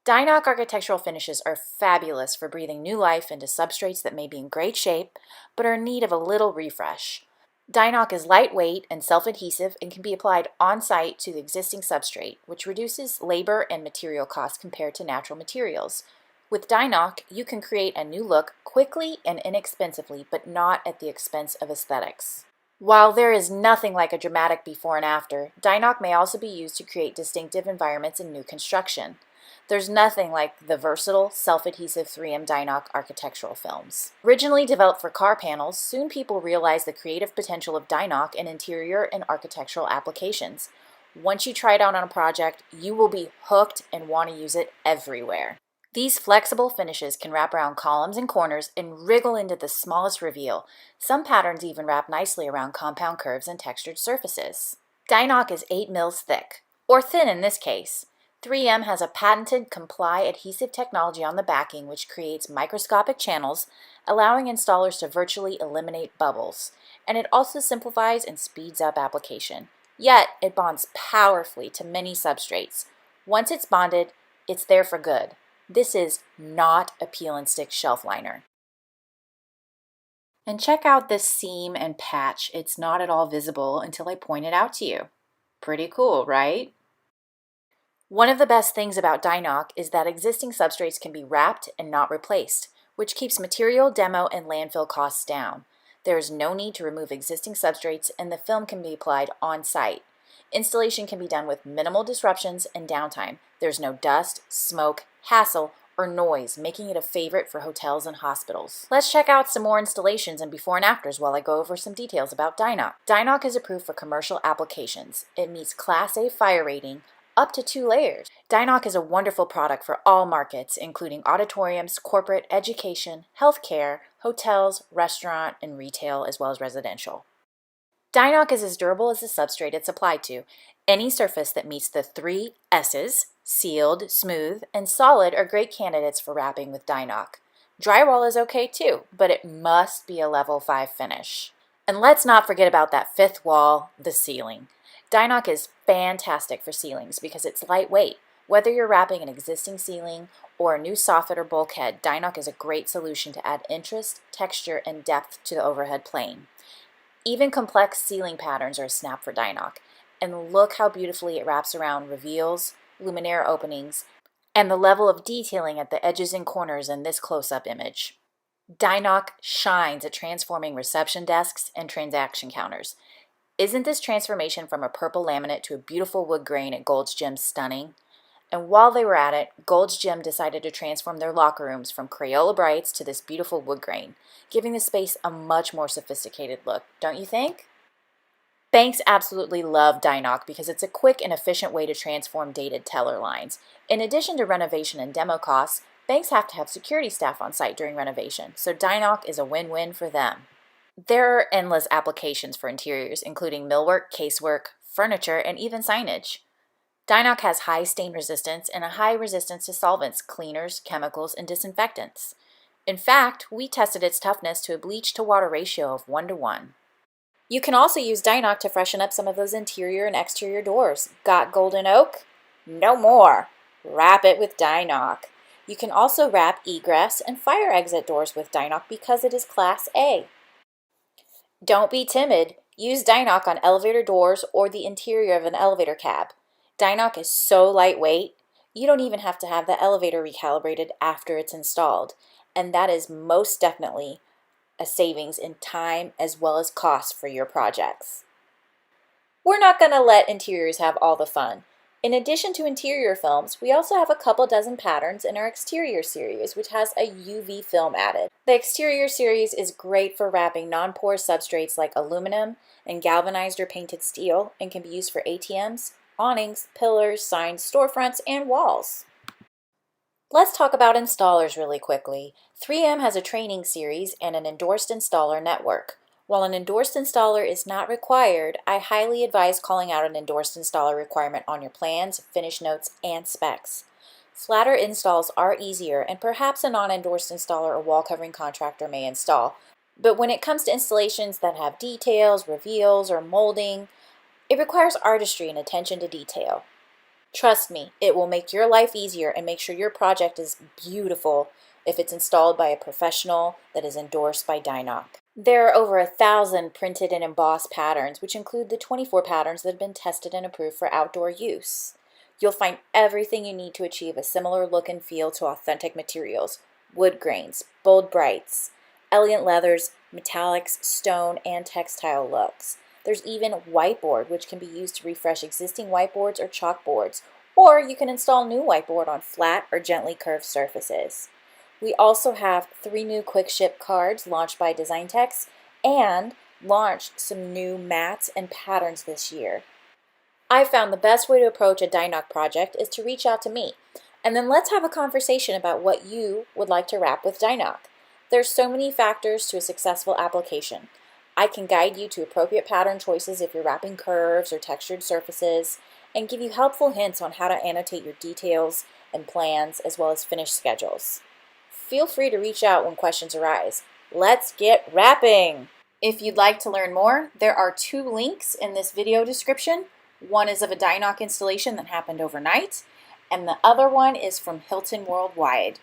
Dinoc Architectural Finishes are fabulous for breathing new life into substrates that may be in great shape, but are in need of a little refresh. Dinoc is lightweight and self-adhesive and can be applied on-site to the existing substrate, which reduces labor and material costs compared to natural materials. With Dinoc, you can create a new look quickly and inexpensively, but not at the expense of aesthetics. While there is nothing like a dramatic before and after, Dinoc may also be used to create distinctive environments in new construction. There's nothing like the versatile, self-adhesive 3M Dinoc architectural films. Originally developed for car panels, soon people realized the creative potential of Dinoc in interior and architectural applications. Once you try it out on a project, you will be hooked and want to use it everywhere. These flexible finishes can wrap around columns and corners and wriggle into the smallest reveal. Some patterns even wrap nicely around compound curves and textured surfaces. Dinoc is 8 mils thick, or thin in this case. 3M has a patented Comply adhesive technology on the backing which creates microscopic channels, allowing installers to virtually eliminate bubbles. And it also simplifies and speeds up application. Yet, it bonds powerfully to many substrates. Once it's bonded, it's there for good. This is not a peel and stick shelf liner. And check out this seam and patch. It's not at all visible until I point it out to you. Pretty cool, right? One of the best things about Dinoc is that existing substrates can be wrapped and not replaced, which keeps material, demo, and landfill costs down. There is no need to remove existing substrates and the film can be applied on-site. Installation can be done with minimal disruptions and downtime. There's no dust, smoke, hassle, or noise, making it a favorite for hotels and hospitals. Let's check out some more installations and before and afters while I go over some details about Dinoc. Dinoc is approved for commercial applications. It meets Class A fire rating, up to 2 layers. Dinoc is a wonderful product for all markets, including auditoriums, corporate, education, healthcare, hotels, restaurant, and retail, as well as residential. Dinoc is as durable as the substrate it's applied to. Any surface that meets the 3 S's, sealed, smooth, and solid, are great candidates for wrapping with Dinoc. Drywall is okay too, but it must be a level 5 finish. And let's not forget about that 5th wall, the ceiling. Dinoc is fantastic for ceilings because it's lightweight. Whether you're wrapping an existing ceiling or a new soffit or bulkhead, Dinoc is a great solution to add interest, texture, and depth to the overhead plane. Even complex ceiling patterns are a snap for Dinoc. And look how beautifully it wraps around reveals, luminaire openings, and the level of detailing at the edges and corners in this close-up image. Dinoc shines at transforming reception desks and transaction counters. Isn't this transformation from a purple laminate to a beautiful wood grain at Gold's Gym stunning? And while they were at it, Gold's Gym decided to transform their locker rooms from Crayola Brights to this beautiful wood grain, giving the space a much more sophisticated look, don't you think? Banks absolutely love Dinoc because it's a quick and efficient way to transform dated teller lines. In addition to renovation and demo costs, banks have to have security staff on site during renovation, so Dinoc is a win-win for them. There are endless applications for interiors, including millwork, casework, furniture, and even signage. Dinoc has high stain resistance and a high resistance to solvents, cleaners, chemicals, and disinfectants. In fact, we tested its toughness to a bleach-to-water ratio of 1:1. You can also use Dinoc to freshen up some of those interior and exterior doors. Got golden oak? No more! Wrap it with Dinoc. You can also wrap egress and fire exit doors with Dinoc because it is Class A. Don't be timid. Use Dinoc on elevator doors or the interior of an elevator cab. Dinoc is so lightweight, you don't even have to have the elevator recalibrated after it's installed. And that is most definitely a savings in time as well as cost for your projects. We're not going to let interiors have all the fun. In addition to interior films, we also have a couple dozen patterns in our exterior series, which has a UV film added. The exterior series is great for wrapping non-porous substrates like aluminum and galvanized or painted steel and can be used for ATMs, awnings, pillars, signs, storefronts, and walls. Let's talk about installers really quickly. 3M has a training series and an endorsed installer network. While an endorsed installer is not required, I highly advise calling out an endorsed installer requirement on your plans, finish notes, and specs. Flatter installs are easier, and perhaps a non-endorsed installer or wall covering contractor may install. But when it comes to installations that have details, reveals, or molding, it requires artistry and attention to detail. Trust me, it will make your life easier and make sure your project is beautiful if it's installed by a professional that is endorsed by Dinoc. There are over 1,000 printed and embossed patterns, which include the 24 patterns that have been tested and approved for outdoor use. You'll find everything you need to achieve a similar look and feel to authentic materials: wood grains, bold brights, elegant leathers, metallics, stone, and textile looks. There's even whiteboard, which can be used to refresh existing whiteboards or chalkboards, or you can install new whiteboard on flat or gently curved surfaces. We also have 3 new quick ship cards launched by Design Techs and launched some new mats and patterns this year. I found the best way to approach a Dinoc project is to reach out to me, and then let's have a conversation about what you would like to wrap with Dinoc. There's so many factors to a successful application. I can guide you to appropriate pattern choices if you're wrapping curves or textured surfaces, and give you helpful hints on how to annotate your details and plans as well as finish schedules. Feel free to reach out when questions arise. Let's get wrapping! If you'd like to learn more, there are 2 links in this video description. One is of a Dinoc installation that happened overnight, and the other one is from Hilton Worldwide.